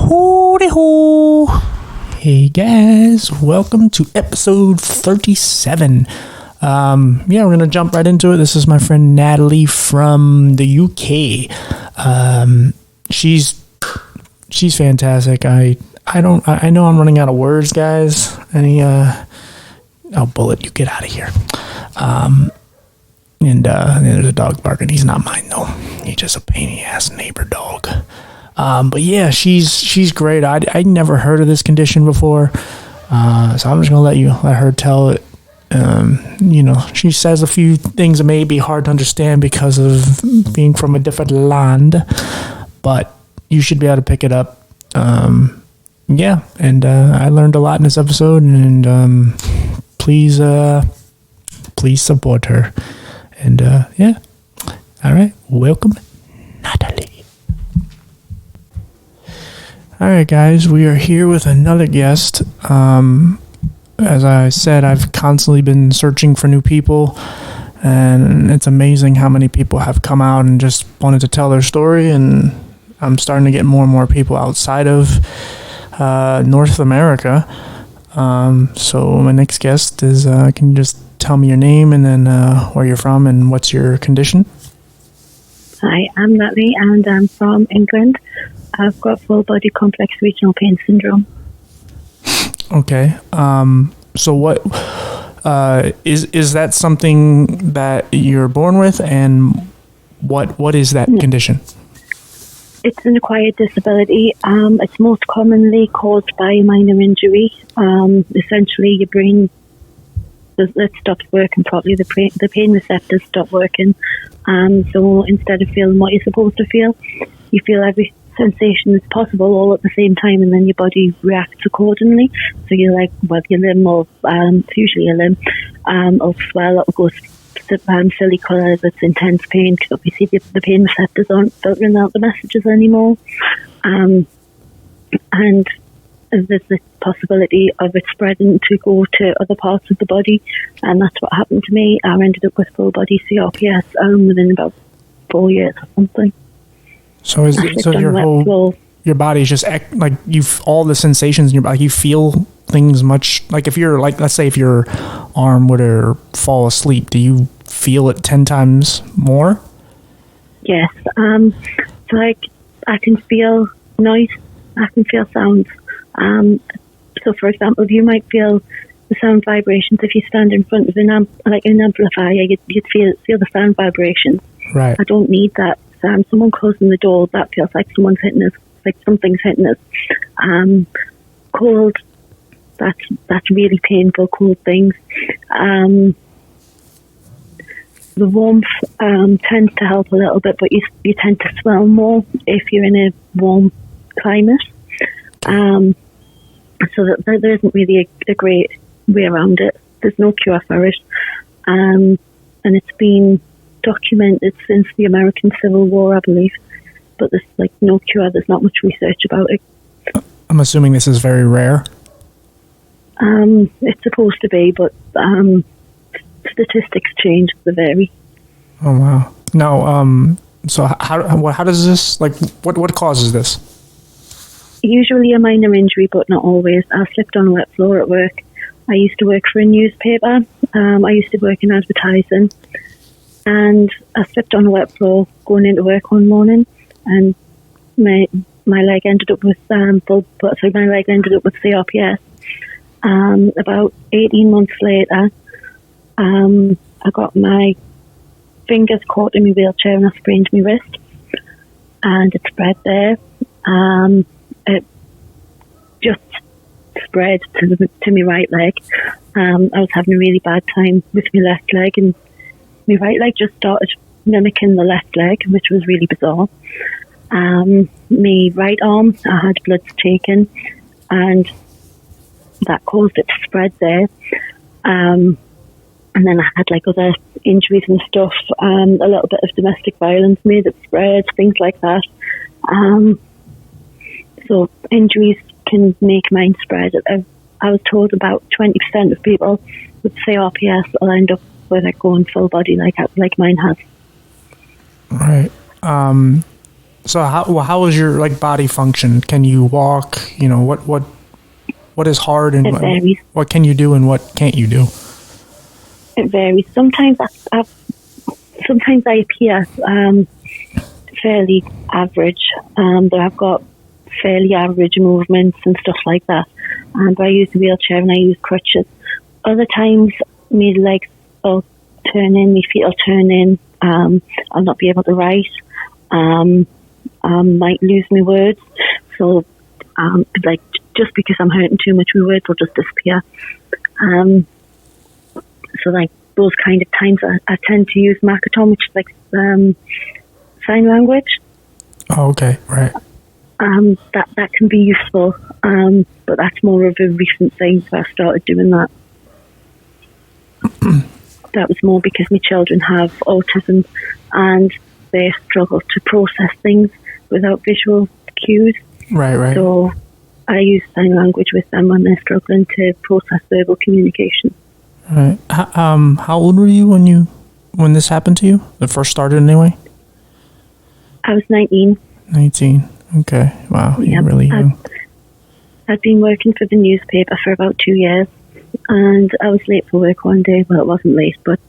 Howdy ho! Hey guys, welcome to episode 37. We're gonna jump right into it. This is my friend Nattelie from the UK. She's fantastic. I know I'm running out of words, guys. Bullet, you get out of here. There's a dog barking. He's not mine though. He's just a pain in the ass neighbor dog. But yeah, she's great. I never heard of this condition before, so I'm just gonna let her tell it. She says a few things that may be hard to understand because of being from a different land, but you should be able to pick it up. I learned a lot in this episode, and please support her. And all right, welcome, Nattelie. All right, guys, we are here with another guest. As I said, I've constantly been searching for new people, and it's amazing how many people have come out and just wanted to tell their story, and I'm starting to get more and more people outside of North America. So my next guest is, can you just tell me your name and then where you're from and what's your condition? Hi, I'm Nattelie, and I'm from England. I've got full body complex regional pain syndrome. Okay. So what is that something that you're born with, and what is that condition? It's an acquired disability. It's most commonly caused by a minor injury. Essentially, your brain it stops working properly. The pain receptors stop working. So instead of feeling what you're supposed to feel, you feel every sensation is possible all at the same time, and then your body reacts accordingly. So you're like, well, your limb will, it's usually a limb, will swell up, go silly colours, it's intense pain, because obviously the pain receptors aren't filtering out the messages anymore. And there's the possibility of it spreading to go to other parts of the body, and that's what happened to me. I ended up with full body CRPS within about 4 years or something. So your body is just like all the sensations in your body, you feel things much like if you're like, let's say if your arm were to fall asleep, do you feel it 10 times more? Yes. So like I can feel noise, I can feel sounds. So for example, you might feel the sound vibrations if you stand in front of an amplifier, you'd feel the sound vibrations. Right. I don't need that. Someone closing the door, that feels like someone's hitting us, like something's hitting us. Cold, that's really painful, cold things. The warmth tends to help a little bit, but you tend to swell more if you're in a warm climate. So that there isn't really a great way around it. There's no cure for it. And it's been documented since the American Civil War, I believe, but there's like no cure. There's not much research about it. I'm assuming this is very rare. It's supposed to be, but statistics change, they vary. Oh wow! No, so how does this, like, what causes this? Usually a minor injury, but not always. I slipped on a wet floor at work. I used to work for a newspaper. I used to work in advertising. And I slipped on a wet floor going into work one morning, and my leg ended up with CRPS. About 18 months later, I got my fingers caught in my wheelchair and I sprained my wrist, and it spread there. It just spread to my right leg. I was having a really bad time with my left leg, and my right leg just started mimicking the left leg, which was really bizarre. My right arm, I had bloods taken, and that caused it to spread there. And then I had like other injuries and stuff. A little bit of domestic violence made it spread, things like that. So injuries can make mine spread. I was told about 20% of people with CRPS will end up with it going full body like mine has. Right. So how is your like body function? Can you walk? You know, what is hard and It varies. what can you do and what can't you do? It varies. Sometimes I appear fairly average. That I've got fairly average movements and stuff like that. But I use a wheelchair and I use crutches. Other times, my legs will turn in, my feet will turn in. I'll not be able to write. Might lose my words. So, like, just because I'm hurting too much, my words will just disappear. So, like, those kind of times, I tend to use Makaton, which is like sign language. Oh, okay, right. That can be useful, but that's more of a recent thing. So I started doing that. That was more because my children have autism and they struggle to process things without visual cues. Right. So I use sign language with them when they're struggling to process verbal communication. Right. How old were you when this happened to you? It first started anyway? I was 19. 19. Okay. Wow. You're really young. I'd been working for the newspaper for about 2 years, and I was late for work one day. Well, it wasn't late, but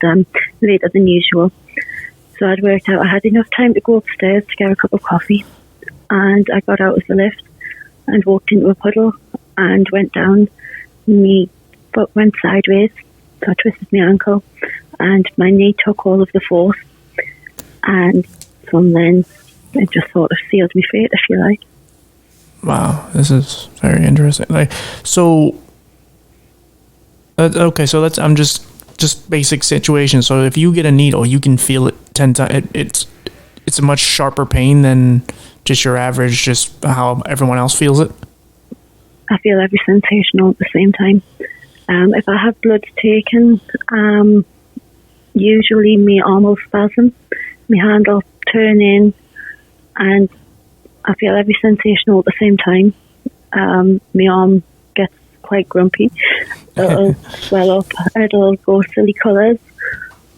later than usual. So I'd worked out I had enough time to go upstairs to get a cup of coffee, and I got out of the lift and walked into a puddle and went down. My foot went sideways, so I twisted my ankle, and my knee took all of the force. And from then, it just sort of sealed my fate, if you like. Wow, this is very interesting. Like, so, okay, so I'm just basic situation. So if you get a needle, you can feel it 10 times. It's a much sharper pain than just your average, just how everyone else feels it. I feel every sensation all at the same time. If I have blood taken, usually my arm will spasm, my hand will turn in, and I feel every sensation all at the same time. My arm gets quite grumpy. It'll swell up. It'll go silly colours.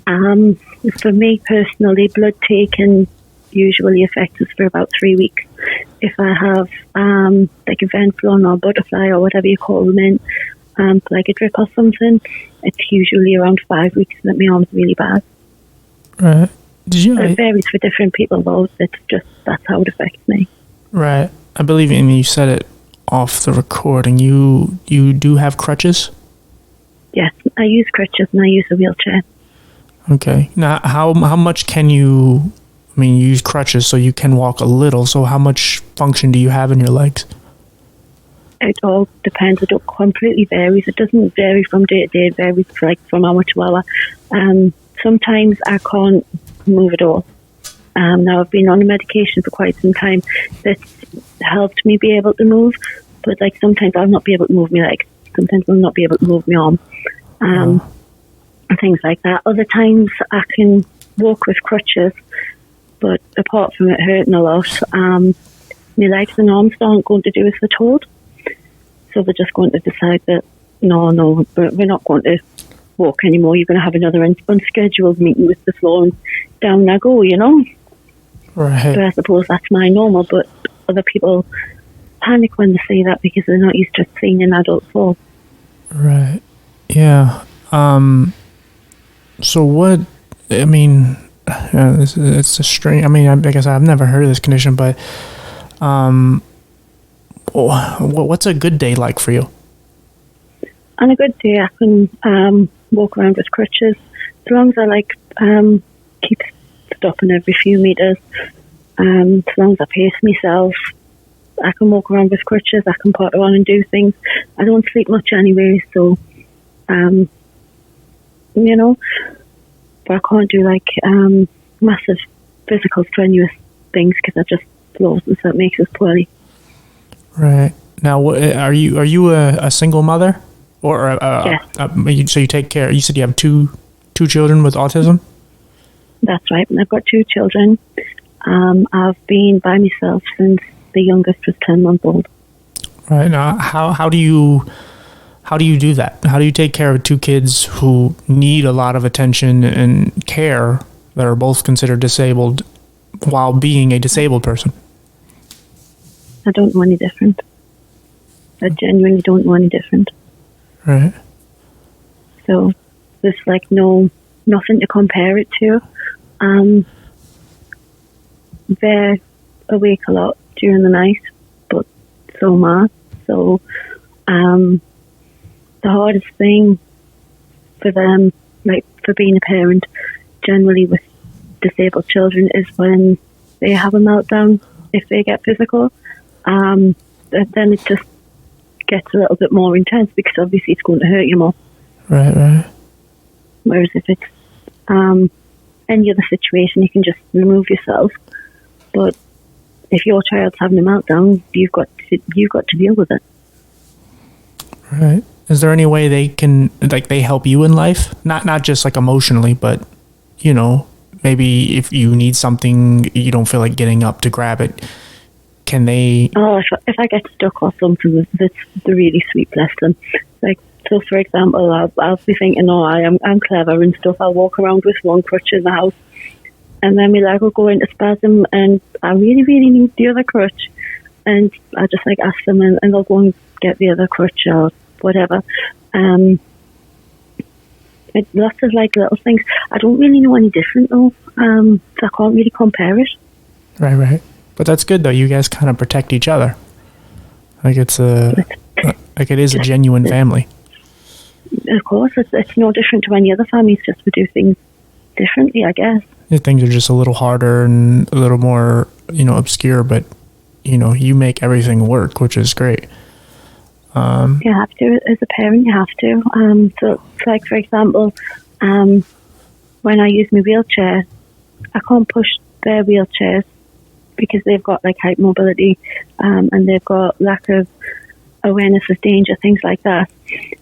For me personally, blood taken usually affects us for about 3 weeks. If I have like a venflon or butterfly or whatever you call them in, like a drip or something, it's usually around 5 weeks that my arm's really bad. Right. It varies for different people though. It's just, that's how it affects me. Right. I believe you said it off the recording. You do have crutches? Yes, I use crutches and I use a wheelchair. Okay. Now, how much can you... I mean, you use crutches, so you can walk a little. So how much function do you have in your legs? It all depends. It completely varies. It doesn't vary from day to day. It varies from hour to hour. Sometimes I can't move at all. Now, I've been on a medication for quite some time that's helped me be able to move, but sometimes I'll not be able to move my legs. Sometimes I'll not be able to move my arm. And things like that. Other times I can walk with crutches, but apart from it hurting a lot, my legs and arms aren't going to do as they're told. So they're just going to decide that, no, we're not going to walk anymore. You're going to have another unscheduled meeting with the floor, and down I go, Right. So I suppose that's my normal, but other people panic when they see that because they're not used to seeing an adult fall. Right. Yeah. So what, I mean, it's a strange, I mean, I guess I've never heard of this condition, but what's a good day like for you? On a good day, I can walk around with crutches, as long as I keep stopping every few meters. As long as I pace myself, I can walk around with crutches. I can potter on and do things. I don't sleep much anyway, so but I can't do massive physical strenuous things because I just flows, and so it makes us poorly. Right. Now, are you a single mother? Or yes. So you take care. You said you have two children with autism? That's right. I've got 2 children. I've been by myself since the youngest was 10 months old. Right. Now, how do you do that? How do you take care of 2 kids who need a lot of attention and care that are both considered disabled while being a disabled person? I don't know any different. I genuinely don't know any different. Right. So there's like nothing to compare it to. They're awake a lot during the night, but so am I. So the hardest thing for them, like for being a parent, generally with disabled children, is when they have a meltdown. If they get physical, then it just gets a little bit more intense because obviously it's going to hurt you more. Right. Whereas if it's any other situation, you can just remove yourself. But if your child's having a meltdown, you've got to deal with it. Right. Is there any way they can, like, they help you in life? Not just like emotionally, but, you know, maybe if you need something, you don't feel like getting up to grab it. Can they? Oh, if I get stuck or something, they're really sweet, bless them. Like, so for example, I'll be thinking, oh, I'm clever and stuff. I'll walk around with one crutch in the house, and then my leg will go into spasm, and I really, really need the other crutch. And I just like ask them, and they'll go and get the other crutch or whatever. Lots of like little things. I don't really know any different though, so I can't really compare it. Right. But that's good though. You guys kind of protect each other. Like it is a genuine family. Of course, it's no different to any other family. It's just we do things differently, I guess. Yeah, things are just a little harder and a little more, obscure, but you make everything work, which is great. You have to, as a parent, you have to. So, like for example, when I use my wheelchair, I can't push their wheelchairs because they've got like hypermobility, and they've got lack of awareness of danger, things like that.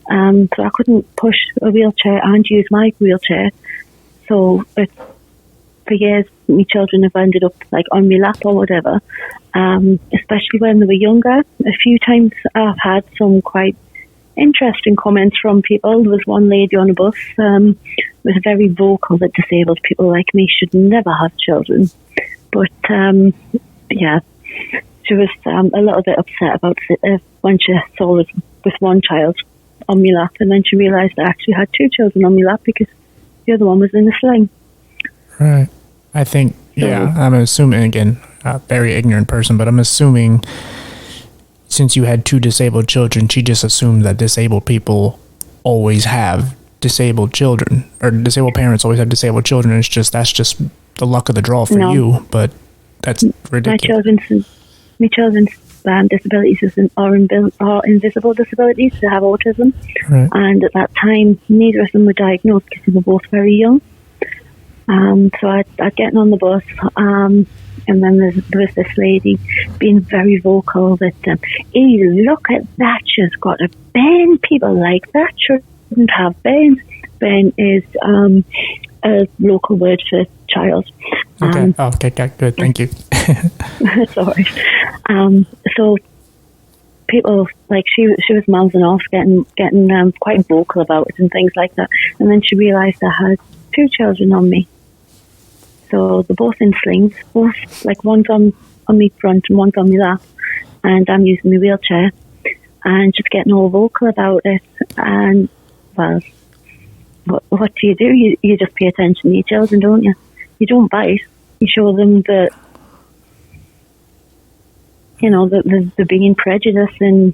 So I couldn't push a wheelchair and use my wheelchair. So for years, my children have ended up like on my lap or whatever, especially when they were younger. A few times I've had some quite interesting comments from people. There was one lady on a bus was very vocal that disabled people like me should never have children. But yeah, she was a little bit upset about it when she saw us with one child on my lap, and then she realised I actually had two children on my lap because the other one was in a sling. Right. I think, I'm assuming, again, a very ignorant person, but I'm assuming since you had two disabled children, she just assumed that disabled people always have disabled children, or disabled parents always have disabled children. That's just the luck of the draw for you, but that's ridiculous. My children's disabilities are invisible disabilities. They have autism, right. And at that time, neither of them were diagnosed because they were both very young. So I'd get on the bus, and then there was this lady being very vocal that, hey, look at that, she's got a Ben. People like that shouldn't have Ben. Ben is a local word for child. Okay, good, thank you. Sorry. So people, like, she was mouthing off, getting quite vocal about it and things like that. And then she realised I had two children on me. So they're both in slings, both, like, one's on me front and one's on me lap, and I'm using my wheelchair, and just getting all vocal about it. And, well, what do? You just pay attention to your children, don't you? You don't bite. You show them that, that they're being prejudiced and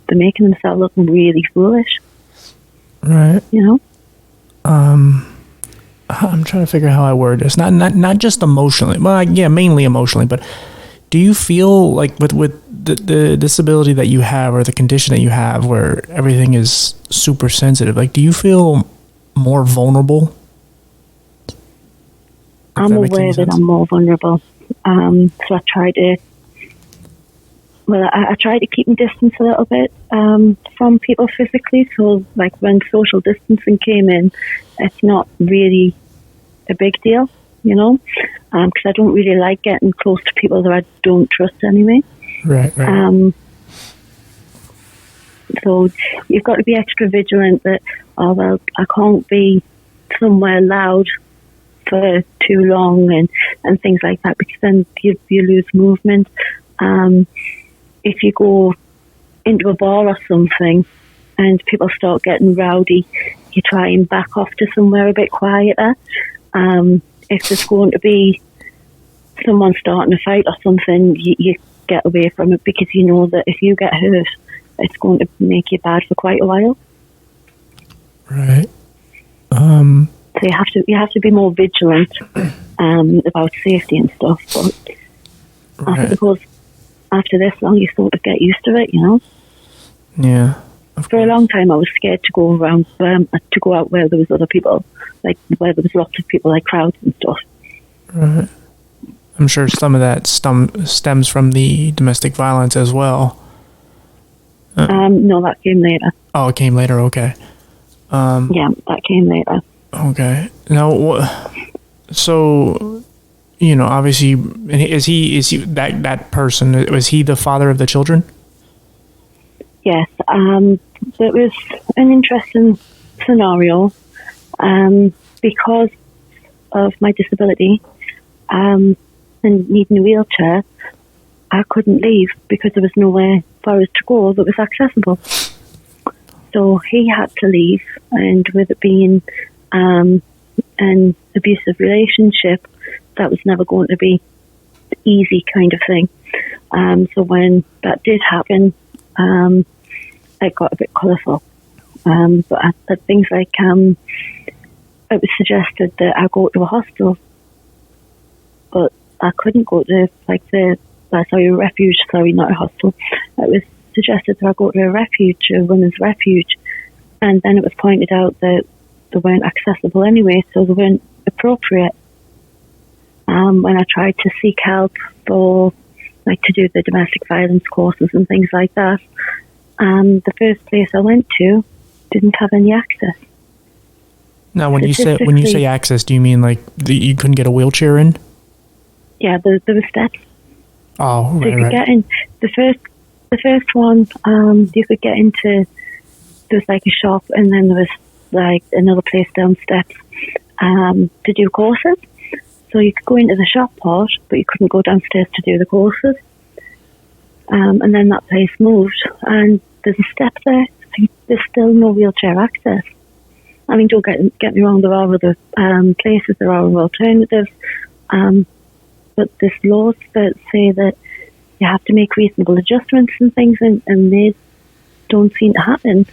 they're making themselves look really foolish. Right. I'm trying to figure out how I word this. Not just emotionally. Well, yeah, mainly emotionally. But do you feel like with the disability that you have, or the condition that you have, where everything is super sensitive, like, do you feel more vulnerable? I'm aware that I'm more vulnerable. So I try to. Well, I try to keep my distance a little bit from people physically. So, like, when social distancing came in, it's not really a big deal, because I don't really like getting close to people that I don't trust anyway. Right. So you've got to be extra vigilant that, I can't be somewhere loud for too long and things like that, because then you lose movement. if you go into a bar or something and people start getting rowdy, you try and back off to somewhere a bit quieter. If there's going to be someone starting a fight or something, you get away from it, because you know that if you get hurt, it's going to make you bad for quite a while. Right. So you have to be more vigilant about safety and stuff. But Right. I suppose after this long, you sort of get used to it, you know. Yeah. For a long time, I was scared to go around, to go out where there was other people, like where there was lots of people, like crowds and stuff. Right. I'm sure some of that stems from the domestic violence as well. No, that came later. Oh, it came later. Okay. Yeah, that came later. Okay. Now, so, you know, obviously, is he that person? Was he the father of the children? Yes. It was an interesting scenario because of my disability and needing a wheelchair. I couldn't leave because there was nowhere for us to go that was accessible. So he had to leave, and with it being an abusive relationship, that was never going to be easy kind of thing. So when that did happen, it got a bit colourful. But at things like, it was suggested that I go to a hostel, but I couldn't go to a refuge. Sorry, not a hostel. It was suggested that I go to a refuge, a women's refuge, and then it was pointed out that they weren't accessible anyway, so they weren't appropriate. When I tried to seek help for, to do the domestic violence courses and things like that, the first place I went to didn't have any access. Now, when you say access, do you mean you couldn't get a wheelchair in? Yeah, there were steps. Oh, right, so you could get in. The first one, you could get into. There was a shop, and then there was another place down steps to do courses. So you could go into the shop part, but you couldn't go downstairs to do the courses. And then that place moved, and there's a step there. So there's still no wheelchair access. I mean, don't get me wrong, there are other places, there are alternatives, but there's laws that say that you have to make reasonable adjustments and things, and they don't seem to happen.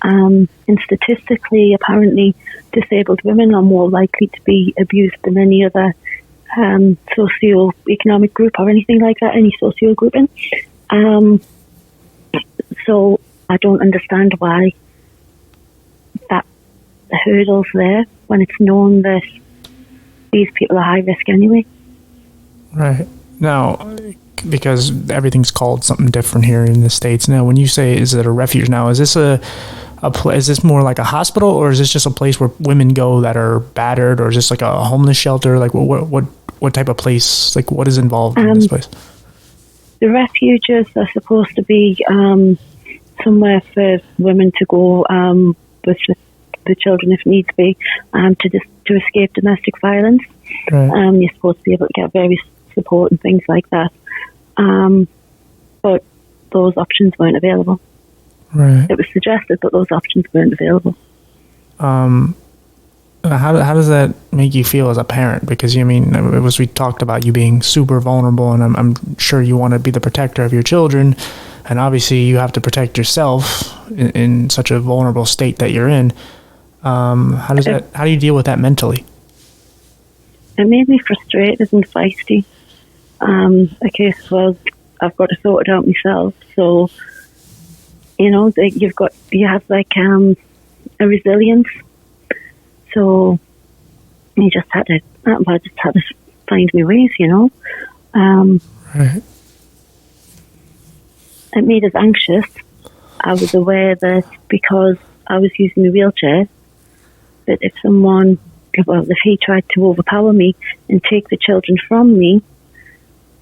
And statistically, apparently, disabled women are more likely to be abused than any other socio-economic group or anything like that, any socio grouping. So I don't understand why that hurdle's there when it's known that these people are high risk anyway. Right. Now, because everything's called something different here in the States. Now, when you say, is it a refuge? Now, is this is this more like a hospital, or is this just a place where women go that are battered, or is this like a homeless shelter? Like, what type of place? Like, what is involved in this place? The refuges are supposed to be somewhere for women to go with the children, if needs be, to escape domestic violence. Right. You're supposed to be able to get various support and things like that. But those options weren't available. Right. It was suggested, but those options weren't available. How does that make you feel as a parent? Because, we talked about you being super vulnerable, and I'm sure you want to be the protector of your children, and obviously you have to protect yourself in such a vulnerable state that you're in. How do you deal with that mentally? It made me frustrated and feisty. I've got to sort it out myself. So, you have a resilience. So I just had to find my ways, Right. It made us anxious. I was aware that because I was using a wheelchair, that if he tried to overpower me and take the children from me,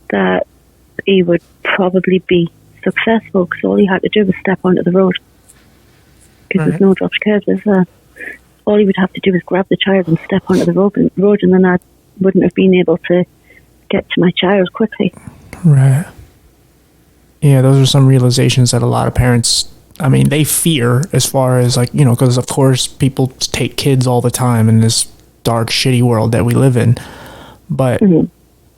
that he would probably be successful, because all he had to do was step onto the road. Because there's no dropped curves, is there? All he would have to do is grab the child and step onto the road, and then I wouldn't have been able to get to my child quickly. Right. Yeah, those are some realizations that a lot of parents, I mean, they fear, as far as like, because of course people take kids all the time in this dark, shitty world that we live in. But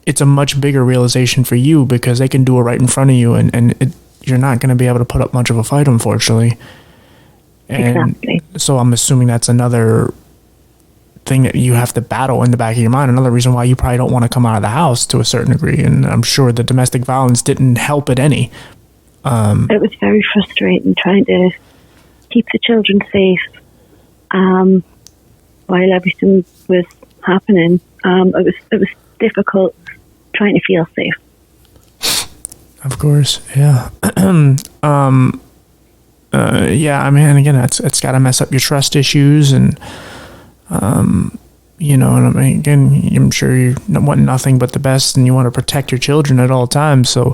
it's a much bigger realization for you because they can do it right in front of you, and you're not going to be able to put up much of a fight, unfortunately. And exactly. so I'm assuming that's another thing that you have to battle in the back of your mind. Another reason why you probably don't want to come out of the house to a certain degree. And I'm sure the domestic violence didn't help it any. It was very frustrating trying to keep the children safe while everything was happening. It was difficult trying to feel safe. Of course, yeah. Yeah, I mean, again, it's got to mess up your trust issues, and and I mean, again, I'm sure you want nothing but the best, and you want to protect your children at all times. So,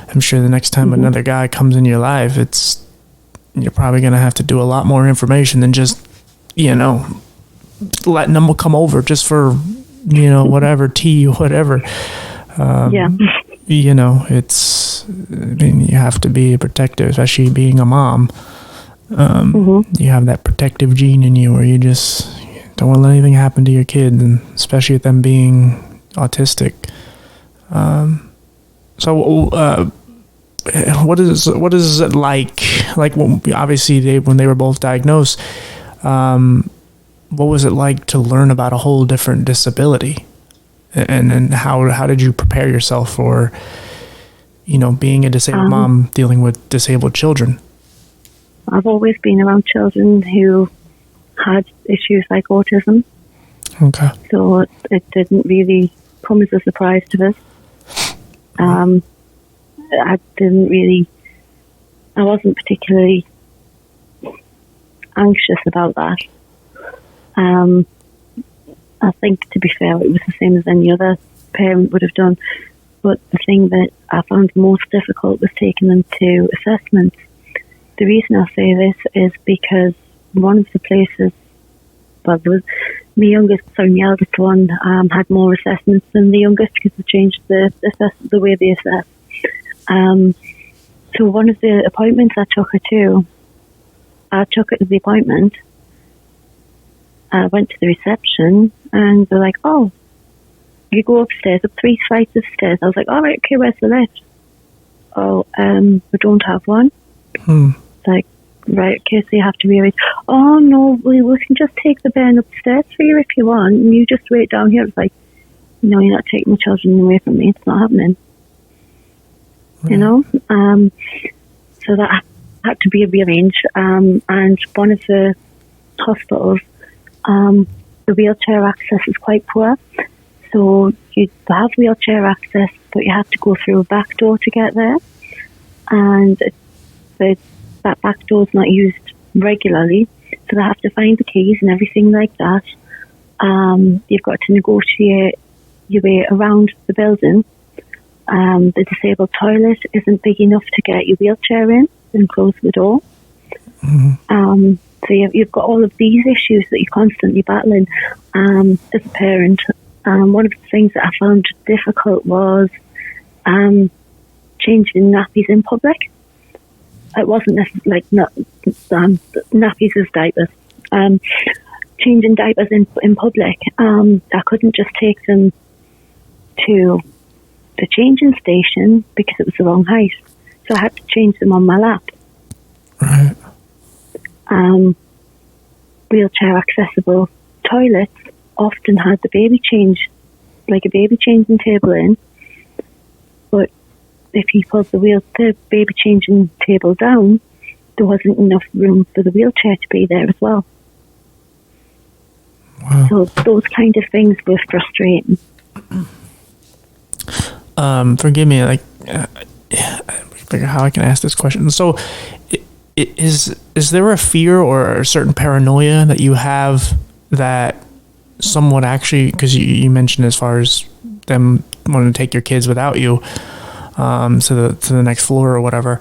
I'm sure the next time another guy comes in your life, you're probably gonna have to do a lot more information than just, letting them come over just for, whatever tea or whatever. Yeah. I mean, you have to be protective, especially being a mom. You have that protective gene in you where you just don't want to let anything happen to your kids, and especially with them being autistic. What is it like? Like, obviously, when they were both diagnosed, what was it like to learn about a whole different disability? And how did you prepare yourself for, being a disabled mom dealing with disabled children? I've always been around children who had issues like autism. Okay. So it didn't really come as a surprise to us. I wasn't particularly anxious about that. I think, to be fair, it was the same as any other parent would have done. But the thing that I found most difficult was taking them to assessments. The reason I say this is because one of the places, well, there was my youngest son, the eldest one, had more assessments than the youngest because they changed the way they assess. So one of the appointments I took her to the appointment. I went to the reception and they're like, "Oh, you go upstairs, up 3 flights of stairs." I was like, "All right, okay, where's the lift?" "Oh, we don't have one." It's like, "Right, okay, so you have to rearrange." "Oh, no, we can just take the van upstairs for you if you want, and you just wait down here." It's like, "No, you're not taking the children away from me. It's not happening." Right. So that had to be rearranged. And one of the hospitals, the wheelchair access is quite poor. So you have wheelchair access, but you have to go through a back door to get there. And that back door is not used regularly, so they have to find the keys and everything like that. You've got to negotiate your way around the building. The disabled toilet isn't big enough to get your wheelchair in and close the door. So you've got all of these issues that you're constantly battling as a parent. One of the things that I found difficult was changing nappies in public. It wasn't necessarily nappies as diapers. Changing diapers in public, I couldn't just take them to the changing station because it was the wrong height. So I had to change them on my lap. Right. Wheelchair accessible toilets often had the baby change, like a baby changing table in. But if you pulled the baby changing table down, there wasn't enough room for the wheelchair to be there as well. Wow. So those kind of things were frustrating. Forgive me, figure how I can ask this question. So, is there a fear or a certain paranoia that you have that someone actually, because you mentioned as far as them wanting to take your kids without you to the next floor or whatever,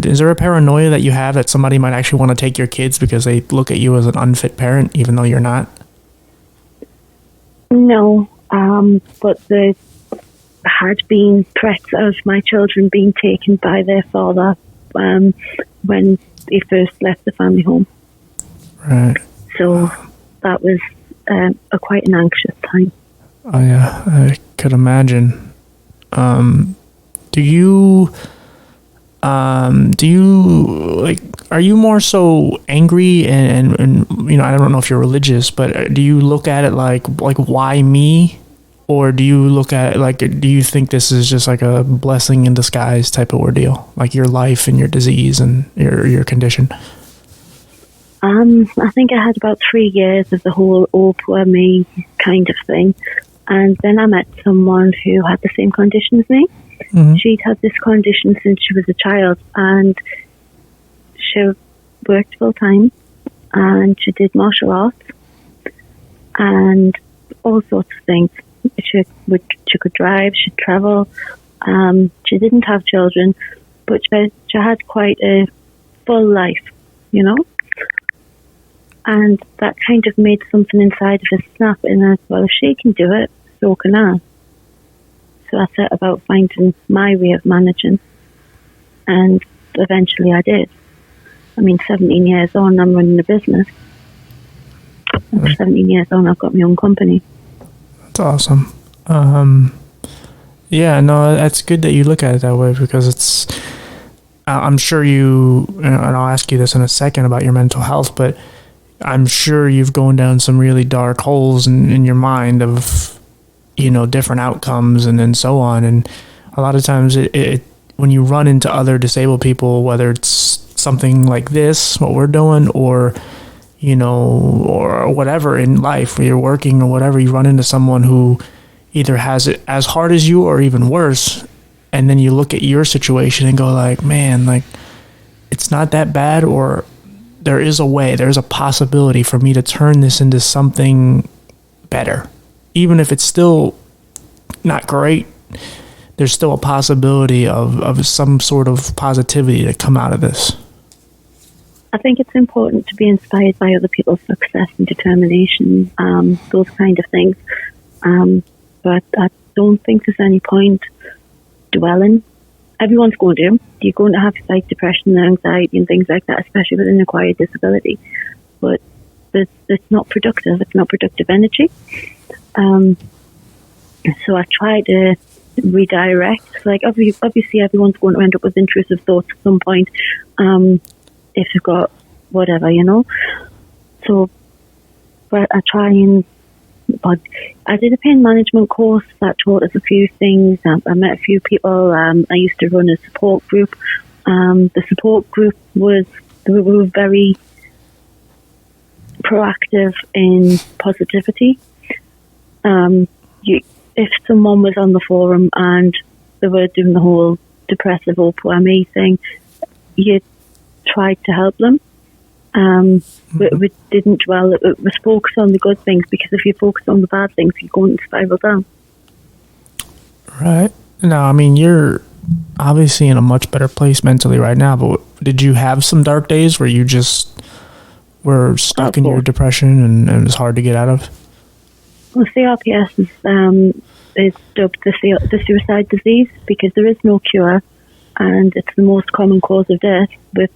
is there a paranoia that you have that somebody might actually want to take your kids because they look at you as an unfit parent, even though you're not? No, but had been threats of my children being taken by their father when they first left the family home. Right. So that was quite an anxious time. Oh yeah, I could imagine. Do you like? Are you more so angry and you know? I don't know if you're religious, but do you look at it like why me, or do you look at it like, do you think this is just like a blessing in disguise type of ordeal, like your life and your disease and your condition? I think I had about 3 years of the whole "oh poor me" kind of thing, and then I met someone who had the same condition as me. Mm-hmm. She'd had this condition since she was a child, and she worked full time, and she did martial arts and all sorts of things. She could drive, she'd travel. She didn't have children, but she had quite a full life, you know. And that kind of made something inside of her snap, and I thought, if she can do it, so can I. So I set about finding my way of managing, and eventually I did. I mean, 17 years on, I'm running a business. 17 years on, I've got my own company. That's awesome. Yeah, no, that's good that you look at it that way, because it's, I'm sure you, and I'll ask you this in a second about your mental health, but I'm sure you've gone down some really dark holes in your mind of, you know, different outcomes and so on. And a lot of times it when you run into other disabled people, whether it's something like this, what we're doing, or, you know, or whatever in life, where you're working or whatever, you run into someone who either has it as hard as you or even worse. And then you look at your situation and go like, man, like, it's not that bad, or there is a way, there's a possibility for me to turn this into something better. Even if it's still not great, there's still a possibility of some sort of positivity to come out of this. I think it's important to be inspired by other people's success and determination, those kind of things. But I don't think there's any point dwelling. Everyone's going to. You're going to have like depression and anxiety and things like that, especially with an acquired disability. But it's not productive. It's not productive energy. So I try to redirect. Like obviously everyone's going to end up with intrusive thoughts at some point, if you've got whatever, you know. So, but I try and. But I did a pain management course that taught us a few things. I met a few people. I used to run a support group. The support group we were very proactive in positivity. If someone was on the forum and they were doing the whole depressive or poor me thing, you tried to help them. We didn't dwell. It was focused on the good things, because if you focus on the bad things, you're going to spiral down. Right. Now, I mean, you're obviously in a much better place mentally right now, but did you have some dark days where you just were stuck in your depression and it was hard to get out of? Well, CRPS is dubbed the suicide disease because there is no cure, and it's the most common cause of death with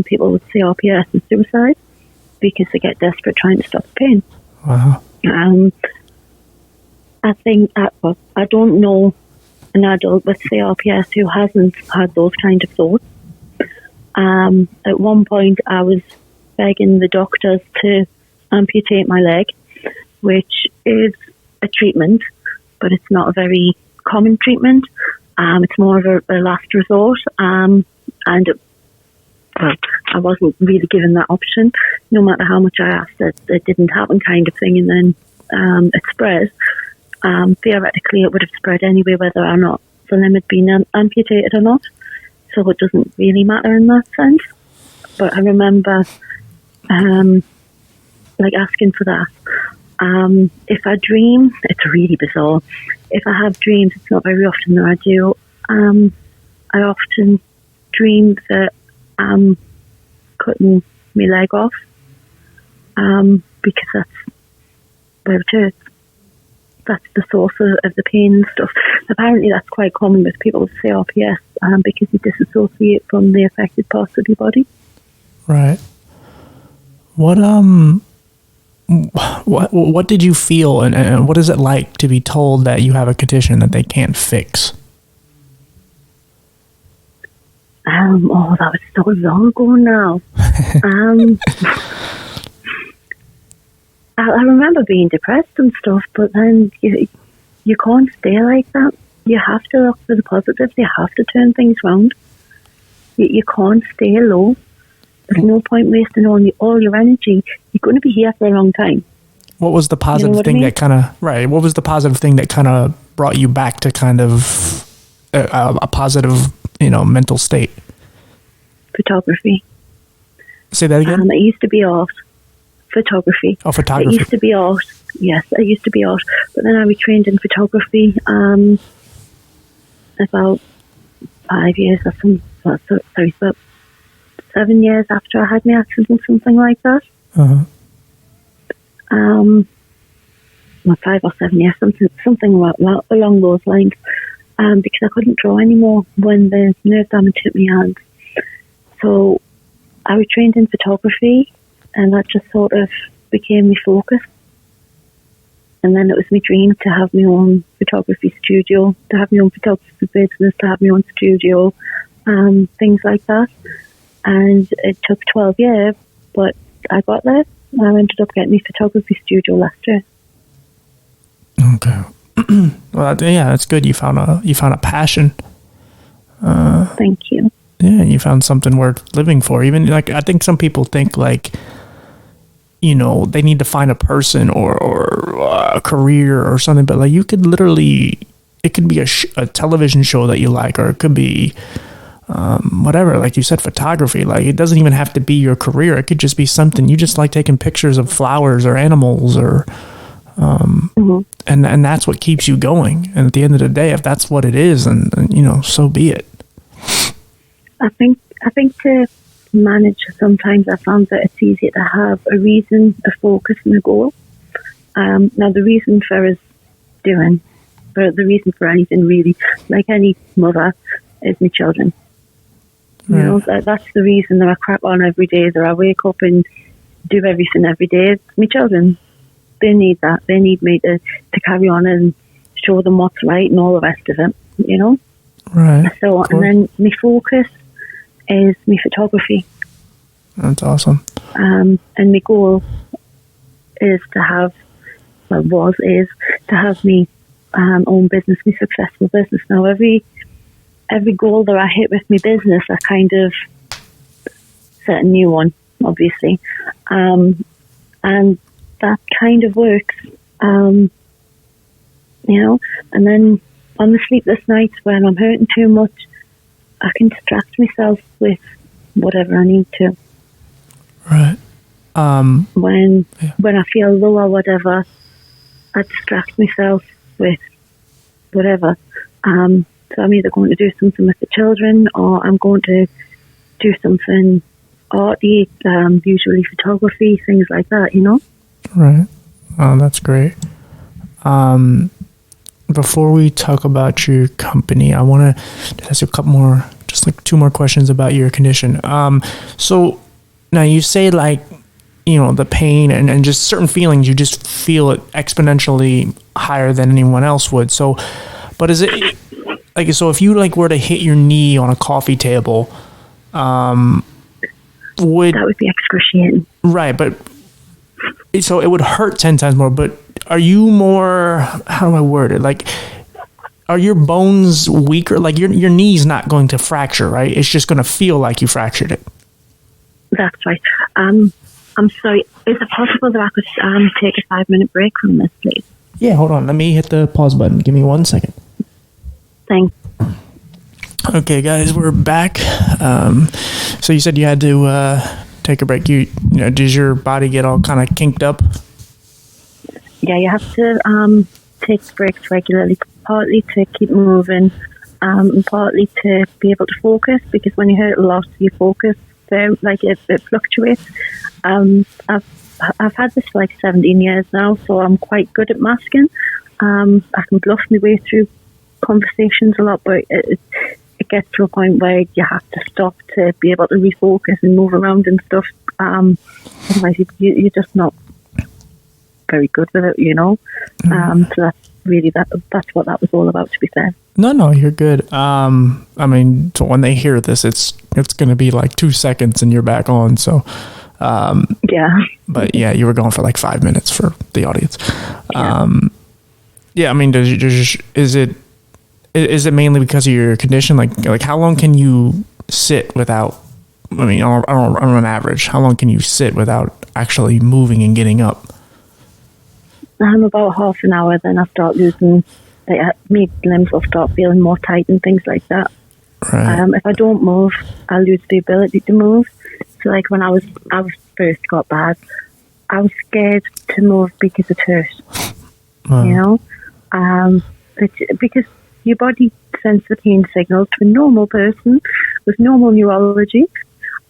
people with CRPS and suicide, because they get desperate trying to stop the pain. Wow. I think I don't know an adult with CRPS who hasn't had those kind of thoughts. At one point, I was begging the doctors to amputate my leg, which is a treatment, but it's not a very common treatment. It's more of a last resort, and I wasn't really given that option. No matter how much I asked, it didn't happen, kind of thing. And then it spread. Theoretically, it would have spread anyway, whether or not the limb had been amputated or not. So it doesn't really matter in that sense. But I remember asking for that. If I dream, it's really bizarre. If I have dreams, it's not very often that I do. I often dream that I'm cutting my leg off, because that's where it hurts. that's the source of the pain and stuff. Apparently that's quite common with people with CRPS, because you disassociate from the affected parts of your body. Right. What did you feel, and what is it like to be told that you have a condition that they can't fix? That was so long ago now. I remember being depressed and stuff, but then you can't stay like that. You have to look for the positives. You have to turn things around. You can't stay low. There's no point wasting all your energy. You're going to be here for a long time. What was the positive thing that kind of What was the positive thing that kind of brought you back to kind of a positive, mental state? Photography. Say that again. It used to be art. Photography. Oh, photography. It used to be art. Yes, it used to be art. But then I retrained in photography about 5 years or about 7 years after I had my accident, something like that. Uh-huh. 5 or 7 years, something along those lines. Because I couldn't draw anymore when the nerve damage hit my hand. So I retrained in photography, and that just sort of became my focus. And then it was my dream to have my own photography studio, to have my own photography business, to have my own studio, things like that. And it took 12 years, but I got there. I ended up getting my photography studio last year. Okay. Well, yeah, that's good. You found a passion. Thank you. Yeah, you found something worth living for. Even I think some people think they need to find a person or a career or something, but you could literally, it could be a television show that you like, or it could be whatever, like you said, photography. It doesn't even have to be your career. It could just be something you just like, taking pictures of flowers or animals, or and that's what keeps you going. And at the end of the day, if that's what it is, and so be it. I think to manage, sometimes I found that it's easier to have a reason, a focus, and a goal. Now the reason for the reason for anything really, like any mother, is my children. That's the reason that I crack on every day, that I wake up and do everything every day. It's my children. They need that. They need me to carry on and show them what's right and all the rest of it, Right. So, and then my focus is my photography. That's awesome. And my goal is to have me own business, my successful business. Now, every goal that I hit with my business, I kind of set a new one, obviously. And that kind of works, and then on the sleepless nights when I'm hurting too much, I can distract myself with whatever I need to. Right. When I feel low or whatever, I distract myself with whatever. So I'm either going to do something with the children, or I'm going to do something arty, usually photography, things like that, Right. Oh, that's great. Before we talk about your company, I want to ask you a couple more, just two more questions about your condition. So now you say the pain and just certain feelings, you just feel it exponentially higher than anyone else would. So, but is it so if you were to hit your knee on a coffee table, that would be excruciating. Right. But so it would hurt 10 times more, but are you more, how do I word it? Are your bones weaker? Your knee's not going to fracture, right? It's just going to feel like you fractured it. That's right. I'm sorry. Is it possible that I could take a 5-minute break from this, please? Yeah, hold on. Let me hit the pause button. Give me 1 second. Thanks. Okay, guys, we're back. So you said you had to take a break. Does your body get all kind of kinked up? Yeah, you have to take breaks regularly, partly to keep moving, and partly to be able to focus, because when you hurt a lot, you focus, it fluctuates. I've had this for 17 years now, so I'm quite good at masking. I can bluff my way through conversations a lot, but it gets to a point where you have to stop to be able to refocus and move around and stuff. Otherwise, you're just not very good with it, you know. So that's really that's what that was all about, to be fair. No, you're good. I mean, so when they hear this, it's going to be like 2 seconds and you're back on. So, yeah. But yeah, you were going for like 5 minutes for the audience. Yeah. I mean, is it mainly because of your condition? Like how long can you sit without? I mean, on an average, how long can you sit without actually moving and getting up? I'm about half an hour, then I start losing. My limbs will start feeling more tight and things like that. Right. If I don't move, I lose the ability to move. So, like when I first got bad, I was scared to move because it hurt. You know, because your body sends the pain signals to a normal person with normal neurology.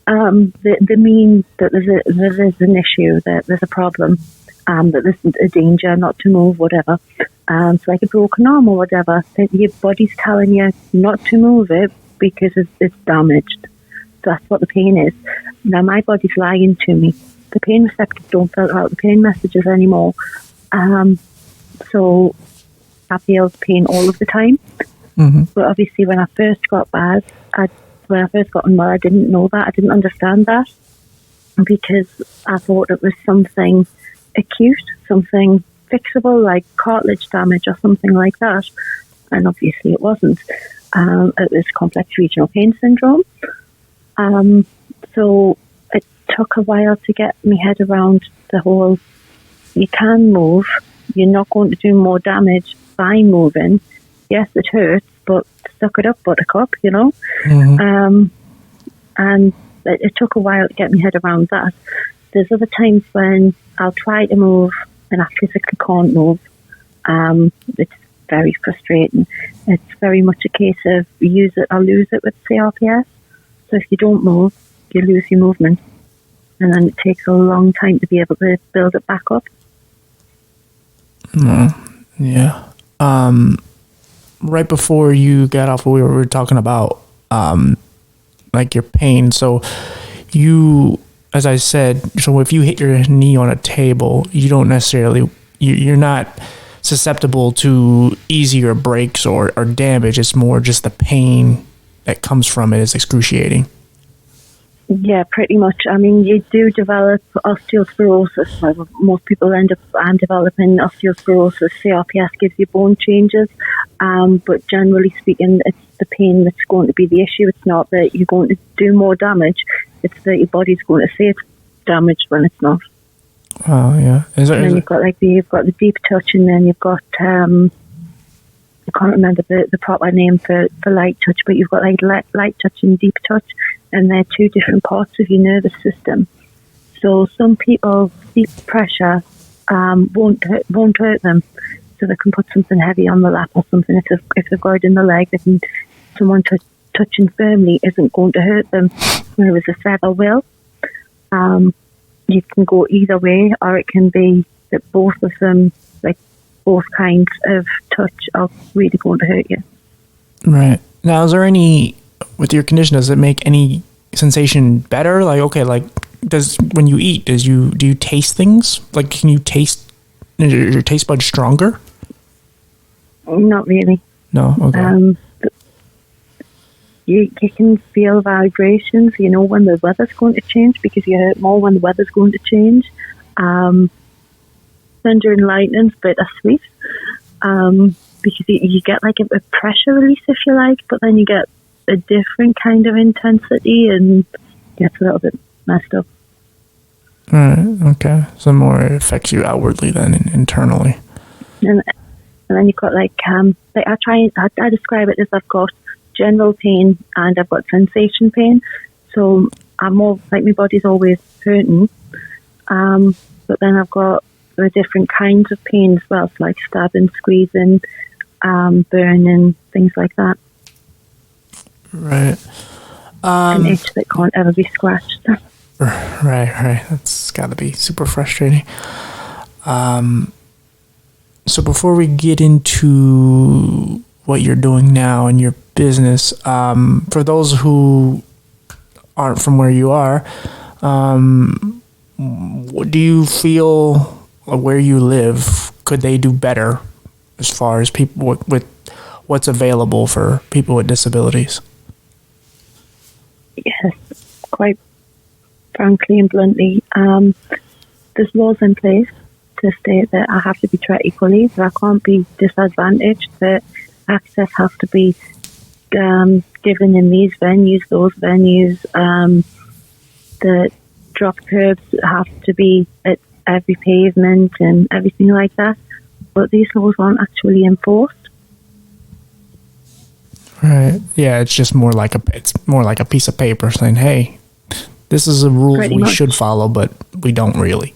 They mean that there's an issue, that there's a problem. That there's a danger not to move, whatever. So like a broken arm or whatever, your body's telling you not to move it because it's damaged. So that's what the pain is. Now my body's lying to me. The pain receptors don't filter out the pain messages anymore. So I feel pain all of the time. Mm-hmm. But obviously when I first got bad, when I first got unwell, I didn't know that. I didn't understand that because I thought it was something acute, something fixable, like cartilage damage or something like that. And obviously it wasn't. It was complex regional pain syndrome. So it took a while to get my head around the whole, you can move, you're not going to do more damage by moving. Yes, it hurts, but suck it up, buttercup, you know? Mm-hmm. And it took a while to get my head around that. There's other times when I'll try to move and I physically can't move. It's very frustrating. It's very much a case of use it or lose it with CRPS. So if you don't move, you lose your movement. And then it takes a long time to be able to build it back up. Yeah. Right before you got off, we were talking about like your pain. So you, as I said, so if you hit your knee on a table, you don't necessarily, you're not susceptible to easier breaks or damage. It's more just the pain that comes from it is excruciating. Yeah, pretty much. I mean, you do develop osteosporosis. Well, most people end up developing osteosporosis. CRPS gives you bone changes. But generally speaking, it's the pain that's going to be the issue. It's not that you're going to do more damage. It's that your body's going to say it's damaged when it's not. Oh, yeah. And then you've got the deep touch, and then you've got, I can't remember the proper name for light touch, but you've got like light touch and deep touch, and they're two different parts of your nervous system. So some people, deep pressure won't hurt them. So they can put something heavy on the lap or something. If they've got it in the leg, someone touching firmly isn't going to hurt them. Whereas a feather will. You can go either way, or it can be that both of them, like both kinds of touch, are really going to hurt you. Right. Now, is there any, with your condition, does it make any sensation better? Like, okay, like, when you eat, do you taste things? Like, can you taste, is your taste buds stronger? Not really. No? Okay. You can feel vibrations, you know, when the weather's going to change, because you hurt more when the weather's going to change. Thunder and lightning's bittersweet, because you get like a pressure release, if you like, but then you get a different kind of intensity and it gets a little bit messed up. Right, okay. So more it affects you outwardly than internally. And then you've got like I describe it as I've got general pain and I've got sensation pain. So I'm more like my body's always hurting. But then I've got the different kinds of pain as well, so like stabbing, squeezing, burning, things like that. Right. An itch that can't ever be scratched. Right. That's got to be super frustrating. So before we get into what you're doing now in your business, for those who aren't from where you are, what do you feel where you live? Could they do better as far as people with what's available for people with disabilities? Yes, quite frankly and bluntly, there's laws in place to state that I have to be treated equally, that I can't be disadvantaged, that access has to be given in these venues, those venues, the drop curbs have to be at every pavement and everything like that. But these laws aren't actually enforced. Right. Yeah, it's just more like a piece of paper saying, "Hey, this is a rule we should follow, but we don't really."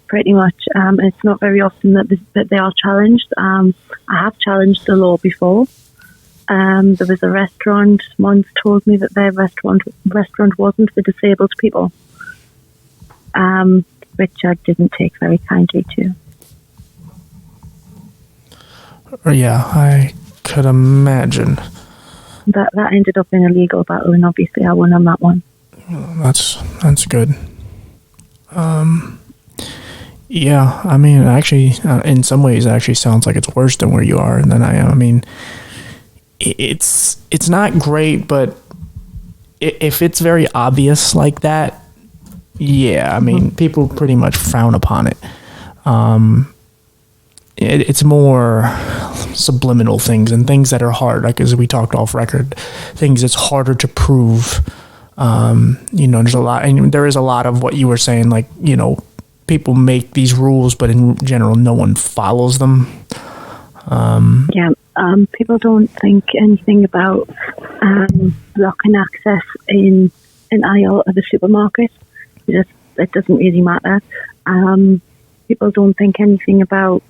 Pretty much. It's not very often that they are challenged. I have challenged the law before. There was a restaurant once told me that their restaurant wasn't for disabled people, which I didn't take very kindly to. Yeah, I could imagine. That ended up in a legal battle, and obviously I won on that one. That's good. Yeah, I mean, actually, in some ways, it actually sounds like it's worse than where you are than I am. I mean, it's not great, but if it's very obvious like that, yeah, I mean, people pretty much frown upon it. It's more subliminal things and things that are hard, like as we talked off record, things that's harder to prove. There's a lot, and there is a lot of what you were saying, like, people make these rules, but in general, no one follows them. People don't think anything about blocking access in an aisle of a supermarket. It doesn't really matter. People don't think anything about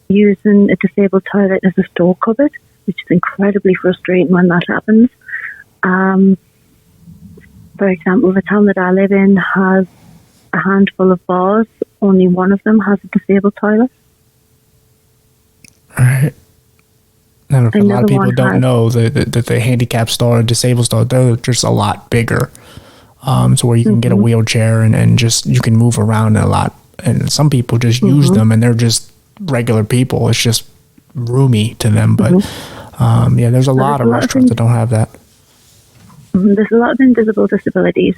using a disabled toilet as a store cupboard, which is incredibly frustrating when that happens. For example, the town that I live in has a handful of bars. Only one of them has a disabled toilet. Right. And a lot of people don't know that the handicap store and disabled store, they're just a lot bigger. So where you can get a wheelchair and just, you can move around a lot. And some people just use them and they're just regular people. It's just roomy to them. But there's a lot of restaurants that don't have that. There's a lot of invisible disabilities.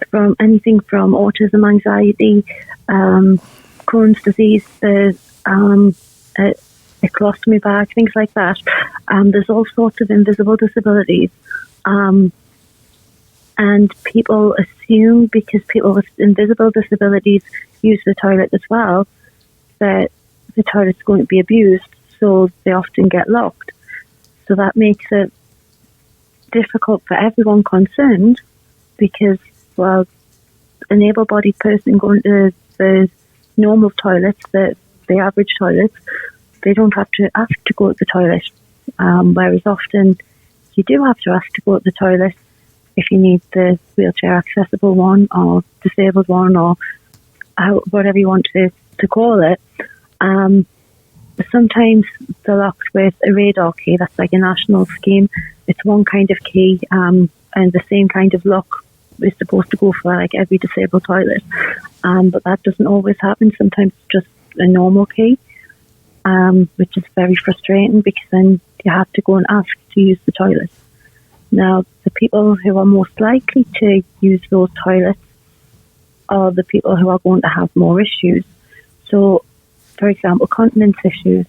From anything from autism, anxiety, Crohn's disease, there's a colostomy bag, things like that. There's all sorts of invisible disabilities. And people assume because people with invisible disabilities use the toilet as well, that the toilet's going to be abused, so they often get locked. So that makes it difficult for everyone concerned because, well, an able-bodied person going to the normal toilets, the average toilets, they don't have to go to the toilet. Whereas often you do have to ask to go to the toilet if you need the wheelchair accessible one or disabled one or whatever you want to call it. Sometimes they're locked with a radar key. That's like a national scheme. It's one kind of key, and the same kind of lock is supposed to go for like every disabled toilet. But that doesn't always happen. Sometimes it's just a normal key, which is very frustrating because then you have to go and ask to use the toilet. Now, the people who are most likely to use those toilets are the people who are going to have more issues. So, for example, continence issues.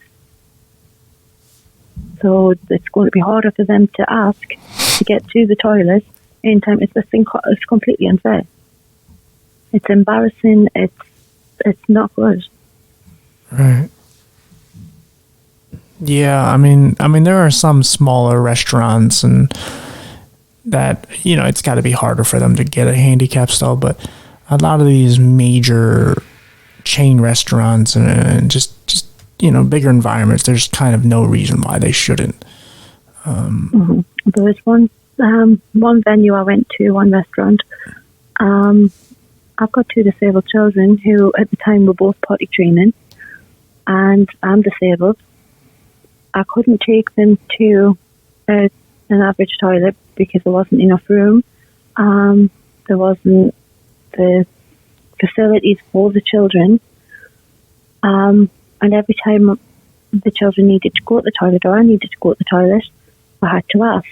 So it's going to be harder for them to ask to get to the toilet in time. It's completely unfair. It's embarrassing. It's not good. Right. Yeah, I mean, there are some smaller restaurants and that, it's got to be harder for them to get a handicap stall, but a lot of these major chain restaurants and just bigger environments, there's kind of no reason why they shouldn't. There was one venue I went to, one restaurant. I've got two disabled children who at the time were both potty training. and I'm disabled. I couldn't take them to an average toilet because there wasn't enough room. There wasn't the facilities for the children. And every time the children needed to go to the toilet or I needed to go to the toilet, I had to ask.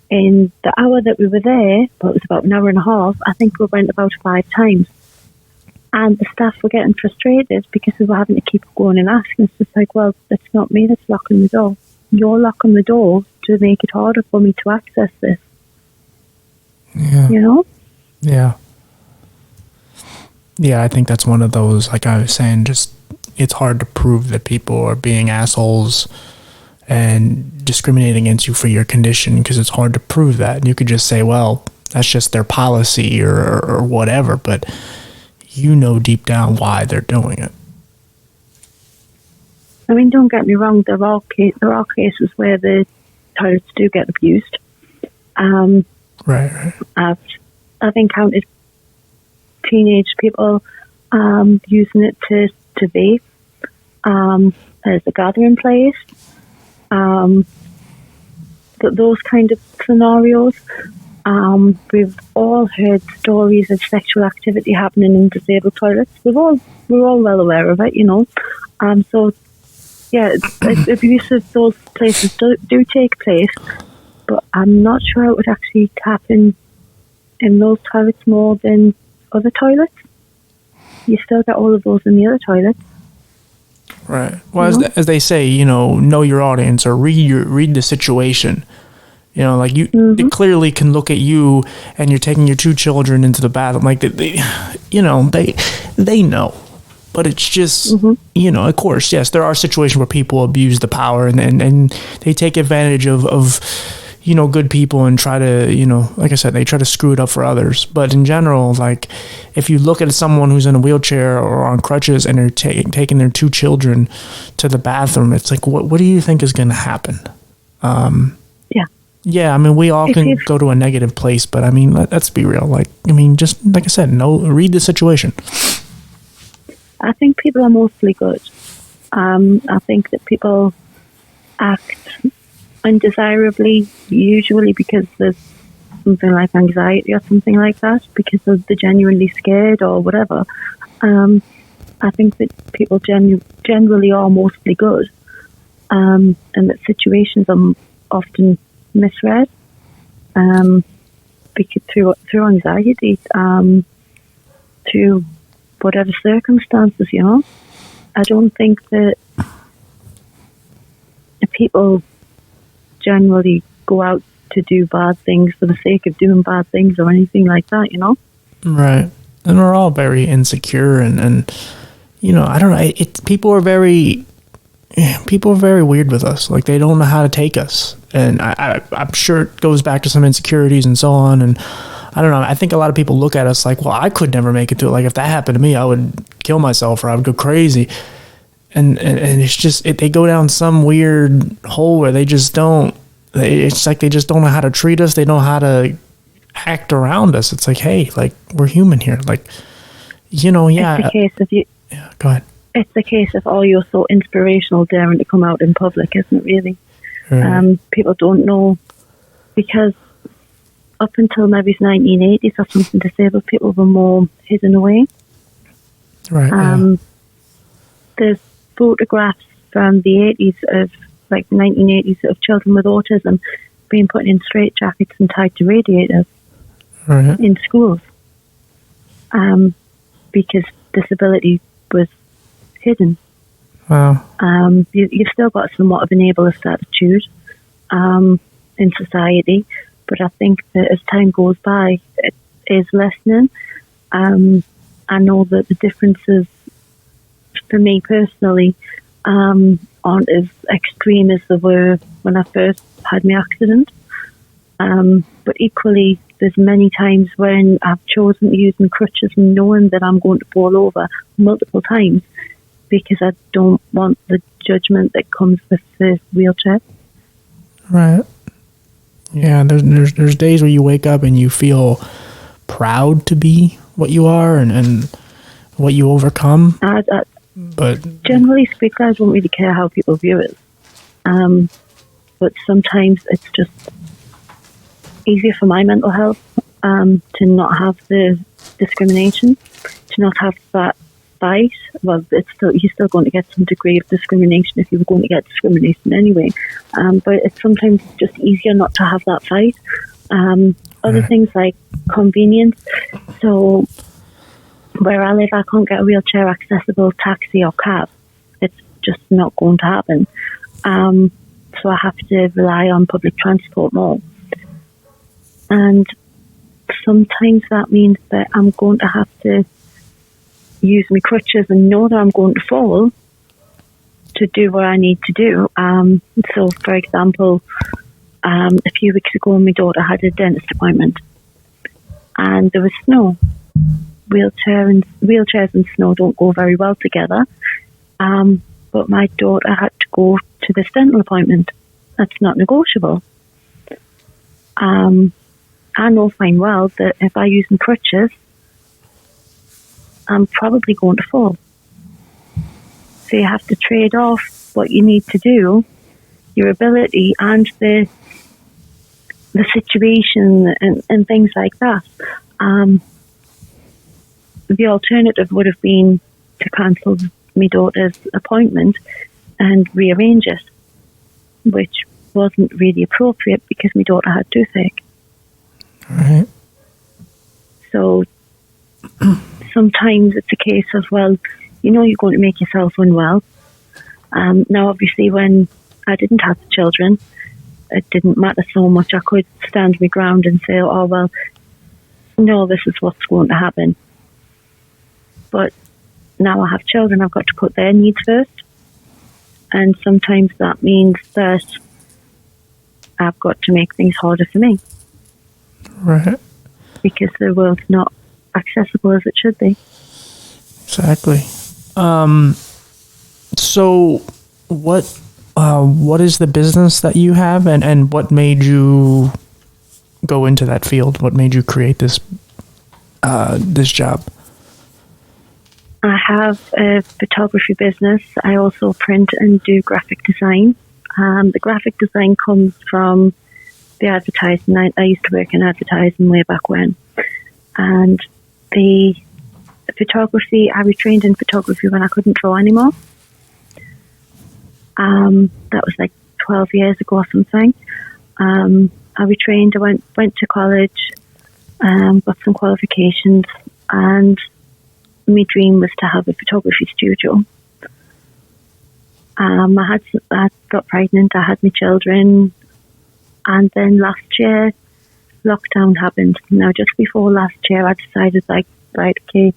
In the hour that we were there, well, it was about an hour and a half, I think we went about 5 times. And the staff were getting frustrated because we were having to keep going and asking. It's just like, well, it's not me that's locking the door. You're locking the door to make it harder for me to access this. Yeah. You know? Yeah. Yeah, I think that's one of those, like I was saying, just it's hard to prove that people are being assholes and discriminating against you for your condition because it's hard to prove that. And you could just say, well, that's just their policy or whatever, but you know deep down why they're doing it. I mean, don't get me wrong, there are cases where the toilets do get abused. Right. I've encountered teenage people using it to vape as a gathering place. Those kind of scenarios. We've all heard stories of sexual activity happening in disabled toilets. We're all well aware of it, you know. So yeah, abuse of those places do take place, but I'm not sure it would actually happen in those toilets more than other toilets. You still get all of those in the other toilets. Right. Well, as they say, you know your audience or read the situation. You know, like they clearly can look at you and you're taking your 2 children into the bathroom. Like they know, but it's just, you know, of course, yes, there are situations where people abuse the power and they take advantage of, you know, good people and try to, you know, like I said, they try to screw it up for others. But in general, like if you look at someone who's in a wheelchair or on crutches and they're taking their 2 children to the bathroom, it's like, what do you think is going to happen? Yeah, I mean, we all can go to a negative place, but I mean, let's be real. Like, I mean, just like I said, read the situation. I think people are mostly good. I think that people act undesirably, usually because there's something like anxiety or something like that, because they're genuinely scared or whatever. I think that people generally are mostly good, and that situations are often misread because through anxiety, through whatever circumstances, you know. I don't think that people generally go out to do bad things for the sake of doing bad things or anything like that, you know. Right. And we're all very insecure and you know, I don't know, people are very weird with us. Like, they don't know how to take us. And I'm sure it goes back to some insecurities and so on. And I don't know. I think a lot of people look at us like, well, I could never make it to it. Like, if that happened to me, I would kill myself or I would go crazy. And it's just, they go down some weird hole where they just don't, it's like they just don't know how to treat us. They don't know how to act around us. It's like, hey, like, we're human here. Like, you know, yeah. It's the case of you. Yeah, go ahead. It's the case of, oh, you're so inspirational daring to come out in public, isn't it, really? Right. People don't know, because up until maybe the 1980s or something, disabled people were more hidden away. Right. There's photographs from the 80s of, like, the 1980s of children with autism being put in straitjackets and tied to radiators in schools, because disability was hidden. Wow. You've still got somewhat of an ableist attitude in society, but I think that as time goes by, it is lessening. I know that the differences, for me personally, aren't as extreme as they were when I first had my accident. But equally, there's many times when I've chosen to use my crutches knowing that I'm going to fall over multiple times, because I don't want the judgment that comes with the wheelchair. Right. Yeah, there's days where you wake up and you feel proud to be what you are and what you overcome. But generally speaking, I don't really care how people view it. But sometimes it's just easier for my mental health to not have the discrimination, to not have that fight. Well, you're still going to get some degree of discrimination if you were going to get discrimination anyway. But it's sometimes just easier not to have that fight. Other things like convenience. So where I live, I can't get a wheelchair accessible taxi or cab. It's just not going to happen. So I have to rely on public transport more. And sometimes that means that I'm going to have to use my crutches and know that I'm going to fall to do what I need to do. So, for example, a few weeks ago, my daughter had a dentist appointment and there was snow. Wheelchairs and snow don't go very well together. But my daughter had to go to this dental appointment. That's not negotiable. I know fine well that if I use my crutches, I'm probably going to fall. So you have to trade off what you need to do, your ability and the situation and things like that. The alternative would have been to cancel my daughter's appointment and rearrange it, which wasn't really appropriate because my daughter had toothache. Right. So sometimes it's a case of, well, you know you're going to make yourself unwell. Now, obviously, when I didn't have the children, it didn't matter so much. I could stand my ground and say, oh, well, no, this is what's going to happen. But now I have children, I've got to put their needs first. And sometimes that means that I've got to make things harder for me. Right. Because the world's not accessible as it should be. Exactly. So what is the business that you have, and what made you go into that field? What made you create this job? I have a photography business. I also print and do graphic design. The graphic design comes from the advertising. I used to work in advertising way back when. And the photography, I retrained in photography when I couldn't draw anymore. That was like 12 years ago or something. I retrained, I went to college, got some qualifications, and my dream was to have a photography studio. I got pregnant, I had my children, and then last year, lockdown happened. Now, just before last year, I decided, like, right, okay,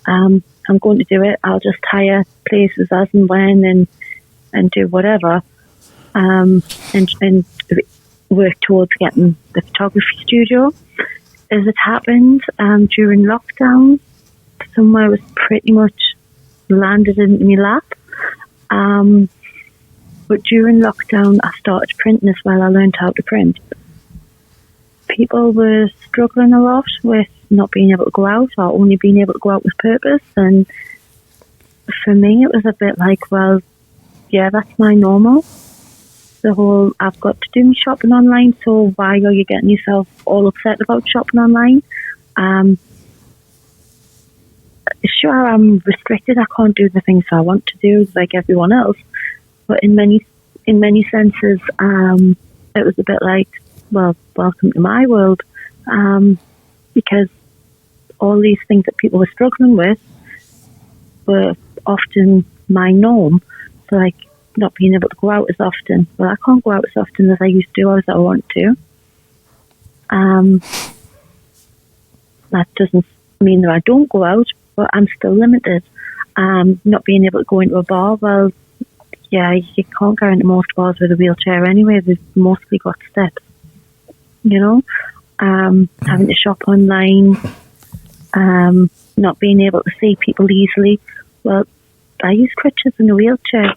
I'm going to do it. I'll just hire places as and when and do whatever, and work towards getting the photography studio. As it happened, during lockdown, somewhere was pretty much landed in my lap. But during lockdown, I started printing as well. I learned how to print. People were struggling a lot with not being able to go out or only being able to go out with purpose. And for me, it was a bit like, well, yeah, that's my normal. The whole, I've got to do my shopping online, so why are you getting yourself all upset about shopping online? Sure, I'm restricted. I can't do the things I want to do like everyone else. But in many senses, it was a bit like, well, welcome to my world, because all these things that people were struggling with were often my norm. So, like, not being able to go out as often. Well, I can't go out as often as I used to or as I want to. That doesn't mean that I don't go out, but I'm still limited. Not being able to go into a bar, well, yeah, you can't go into most bars with a wheelchair anyway. They've mostly got steps, you know. Having to shop online, not being able to see people easily. Well, I use crutches in a wheelchair.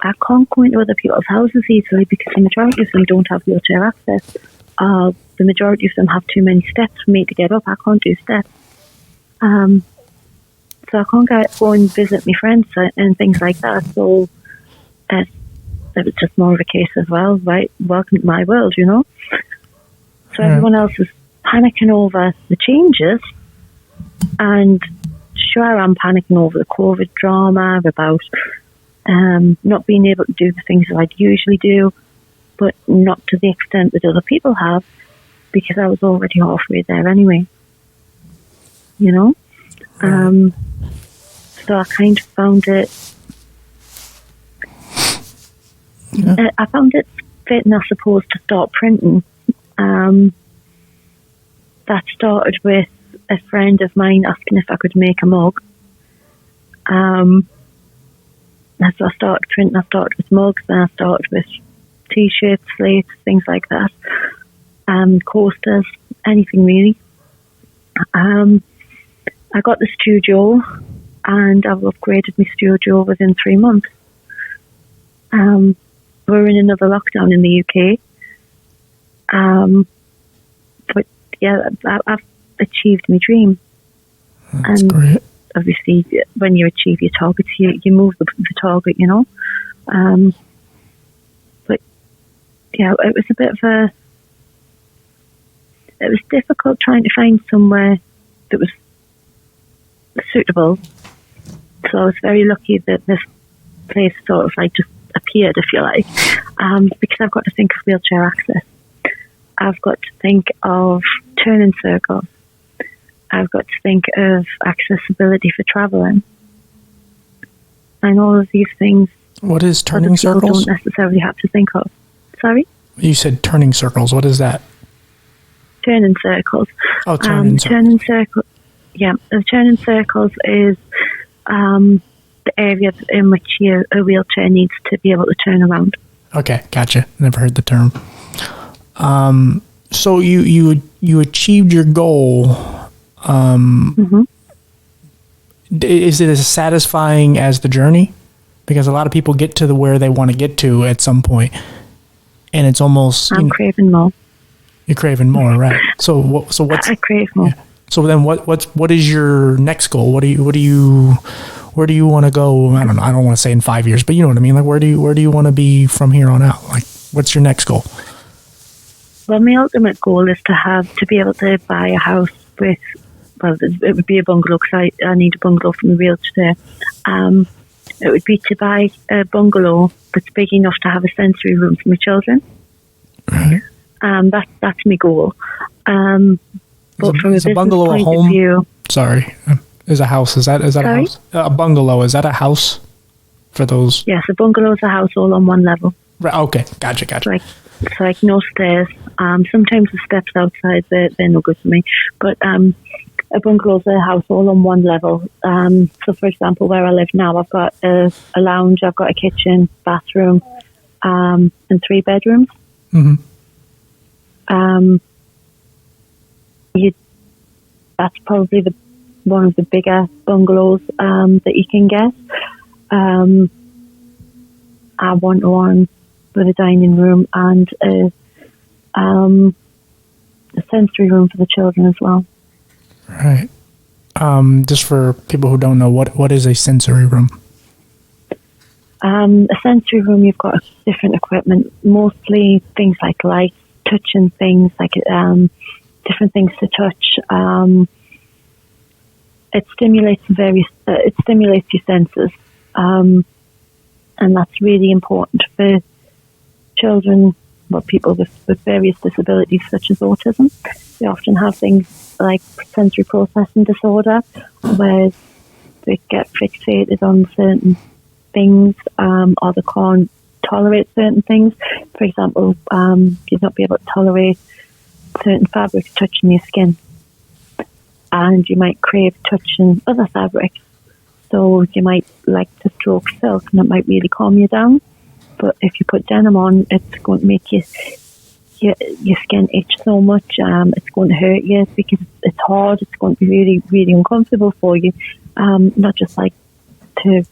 I can't go into other people's houses easily because the majority of them don't have wheelchair access. The majority of them have too many steps for me to get up. I can't do steps. So I can't go and visit my friends and things like that. So it was just more of a case as well, right? Welcome to my world, you know? So everyone else is panicking over the changes, and sure, I'm panicking over the COVID drama, about not being able to do the things that I'd usually do, but not to the extent that other people have, because I was already halfway there anyway, you know? So I kind of found it, I found it fitting, I suppose, to start printing. That started with a friend of mine asking if I could make a mug. So I started printing. I started with mugs, then I started with T-shirts, slates, things like that, coasters, anything really. I got the studio, and I've upgraded my studio within 3 months. We're in another lockdown in the UK. But yeah, I've achieved my dream. That's great. Obviously, when you achieve your targets, you move the target, you know. But yeah, it was a bit of it was difficult trying to find somewhere that was suitable. So I was very lucky that this place sort of like just appeared, if you like, because I've got to think of wheelchair access. I've got to think of turning circles. I've got to think of accessibility for travelling. And all of these things. What is turning circles? Don't necessarily have to think of. Sorry? You said turning circles. What is that? Turning circles. Oh, turning circles. Turning circles. Yeah, the turning circles is the area in which a wheelchair needs to be able to turn around. Okay, gotcha. Never heard the term. So you achieved your goal. Is it as satisfying as the journey? Because a lot of people get to where they want to get to at some point, and it's almost I'm craving more. You're craving more, right? So what's I crave more. Yeah. So then what is your next goal? Where do you want to go? I don't know. I don't want to say in 5 years, but you know what I mean. Like where do you want to be from here on out? Like what's your next goal? Well, my ultimate goal is to be able to buy a house with, well, it would be a bungalow because I need a bungalow for my wheelchair. It would be to buy a bungalow that's big enough to have a sensory room for my children. Right. That's my goal. But from a business bungalow point a home? of view, sorry, is a house? Is that a house? A bungalow, is that a house for those? Yes, a bungalow is a house all on one level. Right. Okay. Gotcha. Like no stairs. Sometimes the steps outside, they're no good for me. But a bungalow is a house all on one level. So, for example, where I live now, I've got a lounge, I've got a kitchen, bathroom, and 3 bedrooms. Mm-hmm. That's probably one of the bigger bungalows that you can get. I want one with a dining room and a sensory room for the children as well. Right. Just for people who don't know, what is a sensory room? A sensory room, you've got different equipment, mostly things like lights, touching things, like different things to touch. It stimulates your senses, and that's really important for children, people with various disabilities such as autism. They often have things like sensory processing disorder, where they get fixated on certain things, or they can't tolerate certain things. For example, you'd not be able to tolerate certain fabrics touching your skin, and you might crave touching other fabrics. So you might like to stroke silk, and it might really calm you down. But if you put denim on, it's going to make your skin itch so much. It's going to hurt you because it's hard. It's going to be really, really uncomfortable for you. Not just like to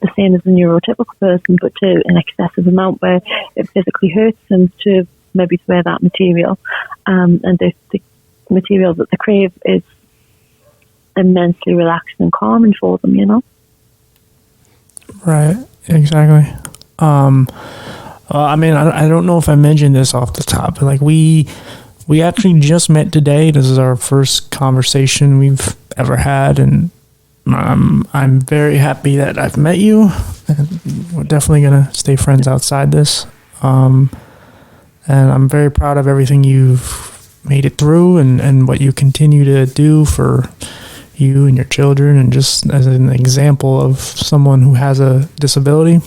the same as a neurotypical person, but to an excessive amount where it physically hurts them to maybe wear that material. And the material that they crave is immensely relaxing and calming for them, Right, exactly. I mean, I don't know if I mentioned this off the top, but like we actually just met today. This is our first conversation we've ever had, and I'm very happy that I've met you. And we're definitely gonna stay friends outside this. And I'm very proud of everything you've made it through, and what you continue to do for you and your children, and just as an example of someone who has a disability.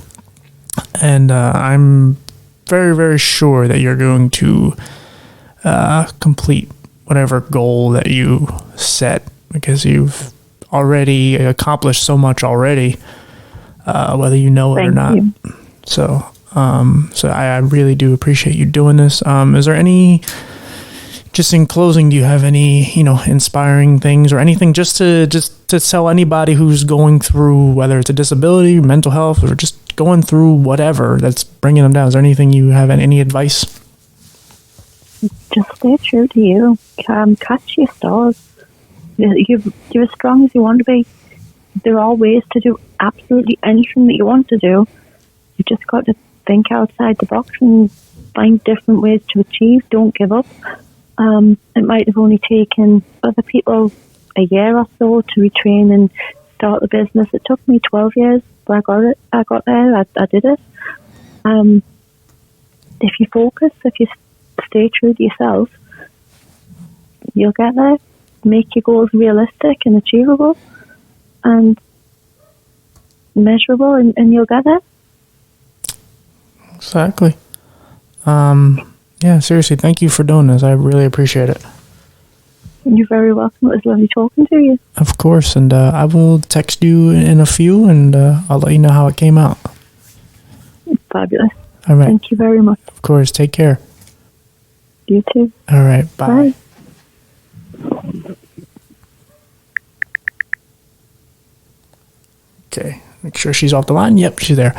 And I'm very, very sure that you're going to complete whatever goal that you set, because you've already accomplished so much already, whether you know it or not. You. So I really do appreciate you doing this. Is there any, just in closing, do you have any, inspiring things or anything just to tell anybody who's going through, whether it's a disability, mental health, or just going through whatever that's bringing them down? Is there anything you have, any advice? Just stay true to you. Catch your stars. You're as strong as you want to be. There are ways to do absolutely anything that you want to do. You just got to think outside the box and find different ways to achieve. Don't give up. It might have only taken other people a year or so to retrain and start the business. It took me 12 years, but I got there. I did it. If you focus, if you stay true to yourself, you'll get there. Make your goals realistic and achievable and measurable, and you'll get there. Exactly. Yeah, seriously, thank you for doing this. I really appreciate it. You're very welcome. It was lovely talking to you. Of course, and I will text you in a few, and I'll let you know how it came out. Fabulous. All right. Thank you very much. Of course, take care. You too. All right, bye. Okay, make sure she's off the line. Yep, she's there.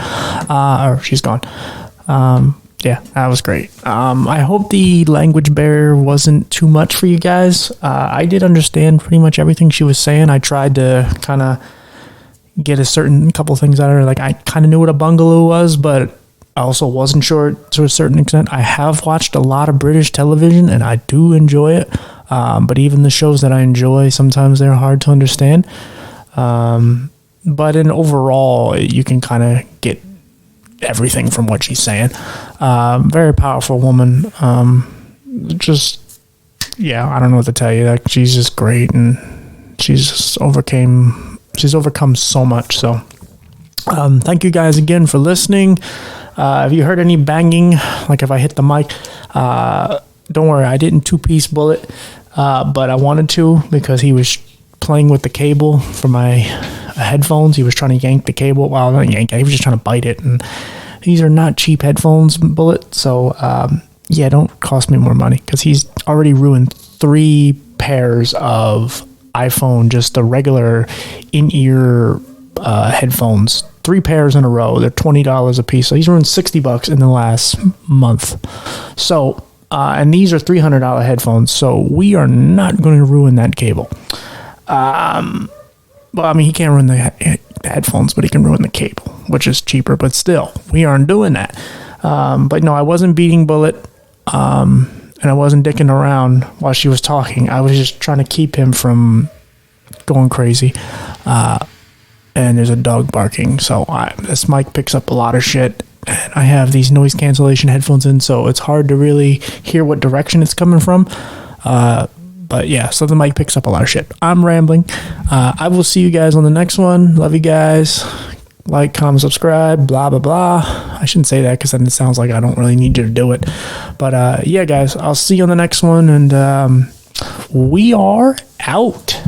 Or she's gone. Yeah, that was great. I hope the language barrier wasn't too much for you guys. I did understand pretty much everything she was saying. I tried to kind of get a couple things out of her. Like, I kind of knew what a bungalow was, but I also wasn't sure to a certain extent. I have watched a lot of British television, and I do enjoy it. But even the shows that I enjoy, sometimes they're hard to understand. But in overall, you can kind of get everything from what she's saying. Very powerful woman. I don't know what to tell you. Like, she's just great, and she's overcome so much. So thank you guys again for listening. Have you heard any banging, like if I hit the mic? Don't worry, I didn't two-piece bullet, but I wanted to, because he was playing with the cable for my headphones. He was trying to yank the cable. Well, not yank it. He was just trying to bite it. And these are not cheap headphones, Bullet. So, don't cost me more money, because he's already ruined 3 pairs of iPhone, just the regular in-ear headphones. 3 pairs in a row. They're $20 a piece. So he's ruined $60 in the last month. So, and these are $300 headphones. So we are not going to ruin that cable. Well, I mean, he can't ruin the headphones, but he can ruin the cable, which is cheaper. But still, we aren't doing that. But no, I wasn't beating Bullet, and I wasn't dicking around while she was talking. I was just trying to keep him from going crazy. And there's a dog barking, so this mic picks up a lot of shit. And I have these noise cancellation headphones in, so it's hard to really hear what direction it's coming from. But yeah, so the mic picks up a lot of shit. I'm rambling. I will see you guys on the next one. Love you guys. Like, comment, subscribe, blah, blah, blah. I shouldn't say that, because then it sounds like I don't really need you to do it. But yeah, guys, I'll see you on the next one. And we are out.